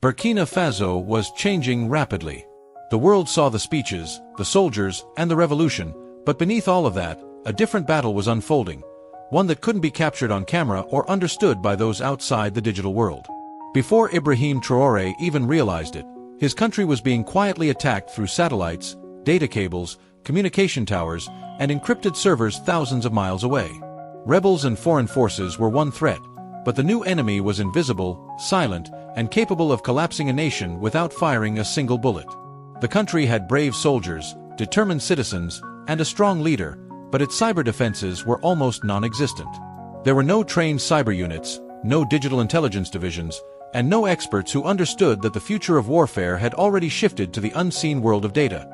Burkina Faso was changing rapidly. The world saw the speeches, the soldiers, and the revolution, but beneath all of that, a different battle was unfolding, one that couldn't be captured on camera or understood by those outside the digital world. Before Ibrahim Traoré even realized it, his country was being quietly attacked through satellites, data cables, communication towers, and encrypted servers thousands of miles away. Rebels and foreign forces were one threat, but the new enemy was invisible, silent, and capable of collapsing a nation without firing a single bullet. The country had brave soldiers, determined citizens, and a strong leader, but its cyber defenses were almost non-existent. There were no trained cyber units, no digital intelligence divisions, and no experts who understood that the future of warfare had already shifted to the unseen world of data.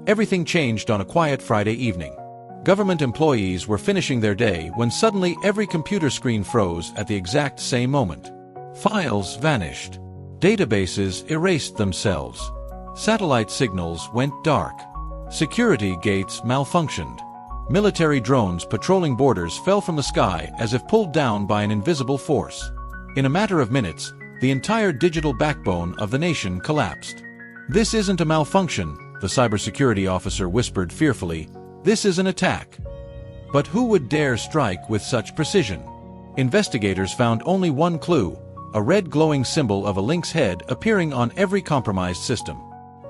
Everything changed on a quiet Friday evening. Government employees were finishing their day when suddenly every computer screen froze at the exact same moment. Files vanished. Databases erased themselves. Satellite signals went dark. Security gates malfunctioned. Military drones patrolling borders fell from the sky as if pulled down by an invisible force. In a matter of minutes, the entire digital backbone of the nation collapsed. "This isn't a malfunction," the cybersecurity officer whispered fearfully. "This is an attack." But who would dare strike with such precision? Investigators found only one clue, a red glowing symbol of a lynx head appearing on every compromised system.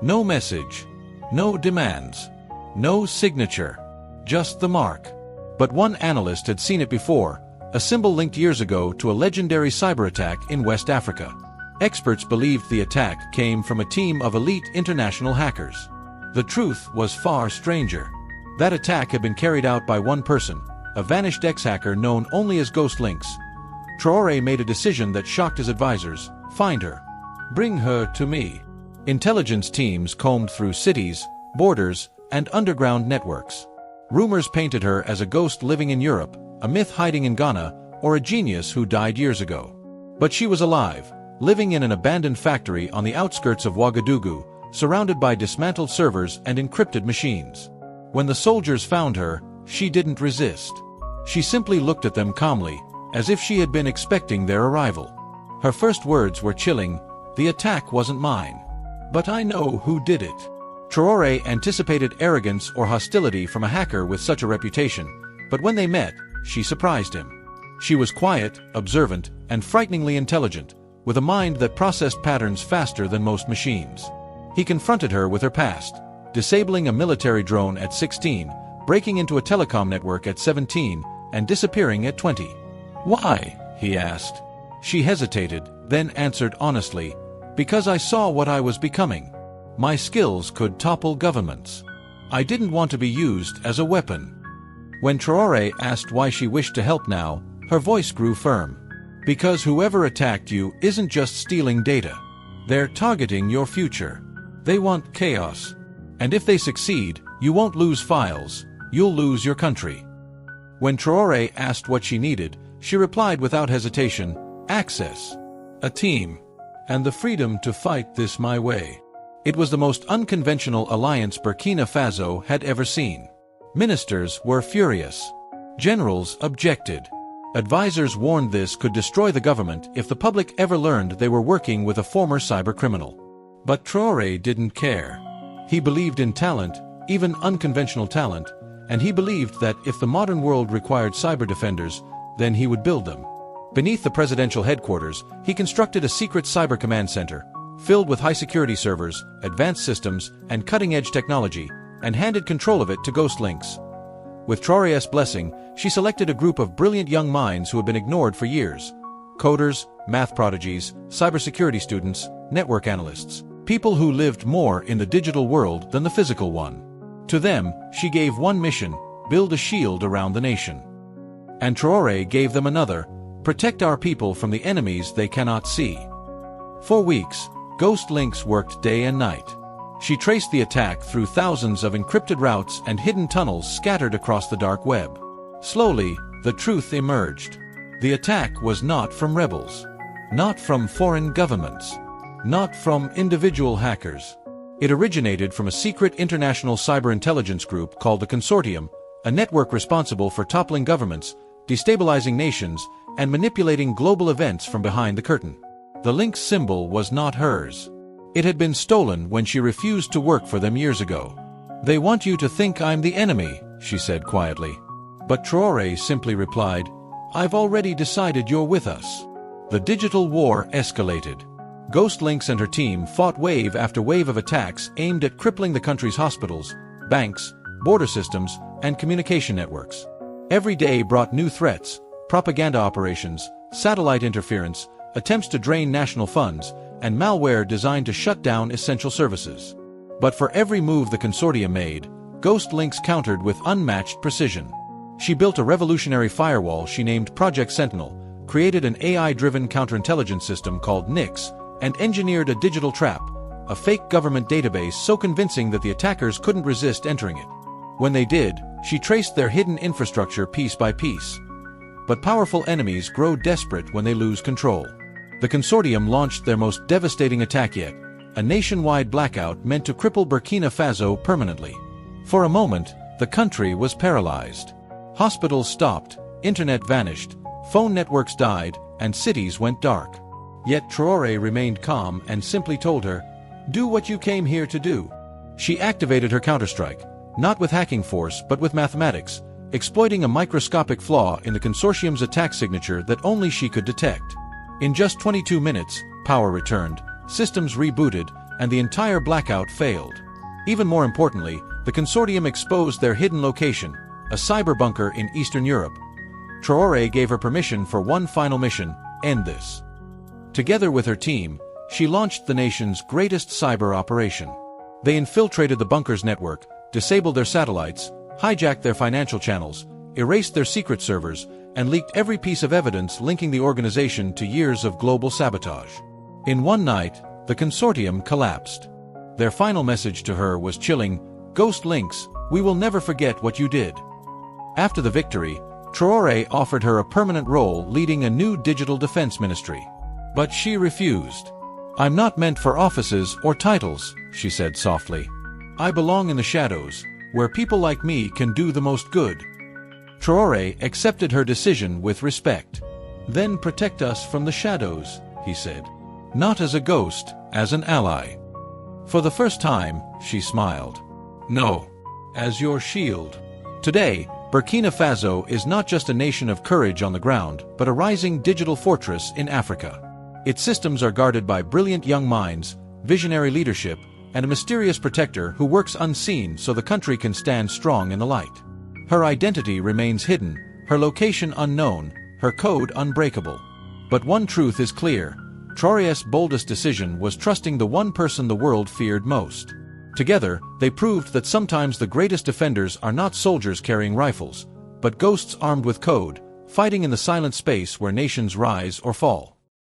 No message, no demands, no signature, just the mark. But one analyst had seen it before, a symbol linked years ago to a legendary cyber attack in West Africa. Experts believed the attack came from a team of elite international hackers. The truth was far stranger. That attack had been carried out by one person, a vanished ex-hacker known only as Ghost Lynx. Traoré made a decision that shocked his advisors. "Find her. Bring her to me." Intelligence teams combed through cities, borders, and underground networks. Rumors painted her as a ghost living in Europe, a myth hiding in Ghana, or a genius who died years ago. But she was alive, living in an abandoned factory on the outskirts of Ouagadougou, surrounded by dismantled servers and encrypted machines. When the soldiers found her, she didn't resist. She simply looked at them calmly, as if she had been expecting their arrival. Her first words were chilling. "The attack wasn't mine. But I know who did it." Traoré anticipated arrogance or hostility from a hacker with such a reputation, but when they met, she surprised him. She was quiet, observant, and frighteningly intelligent, with a mind that processed patterns faster than most machines. He confronted her with her past, disabling a military drone at 16, breaking into a telecom network at 17, and disappearing at 20. "Why?" he asked. She hesitated, then answered honestly, "Because I saw what I was becoming. My skills could topple governments. I didn't want to be used as a weapon." When Traoré asked why she wished to help now, her voice grew firm. "Because whoever attacked you isn't just stealing data. They're targeting your future. They want chaos. And if they succeed, you won't lose files, you'll lose your country." When Traoré asked what she needed, she replied without hesitation, "Access, a team, and the freedom to fight this my way." It was the most unconventional alliance Burkina Faso had ever seen. Ministers were furious. Generals objected. Advisors warned this could destroy the government if the public ever learned they were working with a former cybercriminal. But Traoré didn't care. He believed in talent, even unconventional talent, and he believed that if the modern world required cyber defenders, then he would build them. Beneath the presidential headquarters, he constructed a secret cyber command center, filled with high-security servers, advanced systems, and cutting-edge technology, and handed control of it to Ghost Lynx. With Traoré's blessing, she selected a group of brilliant young minds who had been ignored for years. Coders, math prodigies, cybersecurity students, network analysts. People who lived more in the digital world than the physical one. To them, she gave one mission: build a shield around the nation. And Traoré gave them another: protect our people from the enemies they cannot see. For weeks, Ghost Lynx worked day and night. She traced the attack through thousands of encrypted routes and hidden tunnels scattered across the dark web. Slowly, the truth emerged. The attack was not from rebels, not from foreign governments, not from individual hackers. It originated from a secret international cyber intelligence group called the Consortium, a network responsible for toppling governments, destabilizing nations, and manipulating global events from behind the curtain. The lynx symbol was not hers. It had been stolen when she refused to work for them years ago. "They want you to think I'm the enemy," she said quietly. But Traoré simply replied, "I've already decided you're with us." The digital war escalated. Ghost Lynx and her team fought wave after wave of attacks aimed at crippling the country's hospitals, banks, border systems, and communication networks. Every day brought new threats: propaganda operations, satellite interference, attempts to drain national funds, and malware designed to shut down essential services. But for every move the consortium made, Ghost Lynx countered with unmatched precision. She built a revolutionary firewall she named Project Sentinel, created an AI-driven counterintelligence system called Nyx, and engineered a digital trap, a fake government database so convincing that the attackers couldn't resist entering it. When they did, she traced their hidden infrastructure piece by piece. But powerful enemies grow desperate when they lose control. The consortium launched their most devastating attack yet, a nationwide blackout meant to cripple Burkina Faso permanently. For a moment, the country was paralyzed. Hospitals stopped, internet vanished, phone networks died, and cities went dark. Yet Traoré remained calm and simply told her, "Do what you came here to do." She activated her counterstrike, not with hacking force but with mathematics, exploiting a microscopic flaw in the consortium's attack signature that only she could detect. In just 22 minutes, power returned, systems rebooted, and the entire blackout failed. Even more importantly, the consortium exposed their hidden location, a cyber bunker in Eastern Europe. Traoré gave her permission for one final mission: end this. Together with her team, she launched the nation's greatest cyber operation. They infiltrated the bunker's network, disabled their satellites, hijacked their financial channels, erased their secret servers, and leaked every piece of evidence linking the organization to years of global sabotage. In one night, the consortium collapsed. Their final message to her was chilling: "Ghost Lynx, we will never forget what you did." After the victory, Traoré offered her a permanent role leading a new digital defense ministry. But she refused. "I'm not meant for offices or titles," she said softly. "I belong in the shadows, where people like me can do the most good." Traoré accepted her decision with respect. "Then protect us from the shadows," he said. "Not as a ghost, as an ally." For the first time, she smiled. "No, as your shield." Today, Burkina Faso is not just a nation of courage on the ground, but a rising digital fortress in Africa. Its systems are guarded by brilliant young minds, visionary leadership, and a mysterious protector who works unseen so the country can stand strong in the light. Her identity remains hidden, her location unknown, her code unbreakable. But one truth is clear: Traoré's boldest decision was trusting the one person the world feared most. Together, they proved that sometimes the greatest defenders are not soldiers carrying rifles, but ghosts armed with code, fighting in the silent space where nations rise or fall.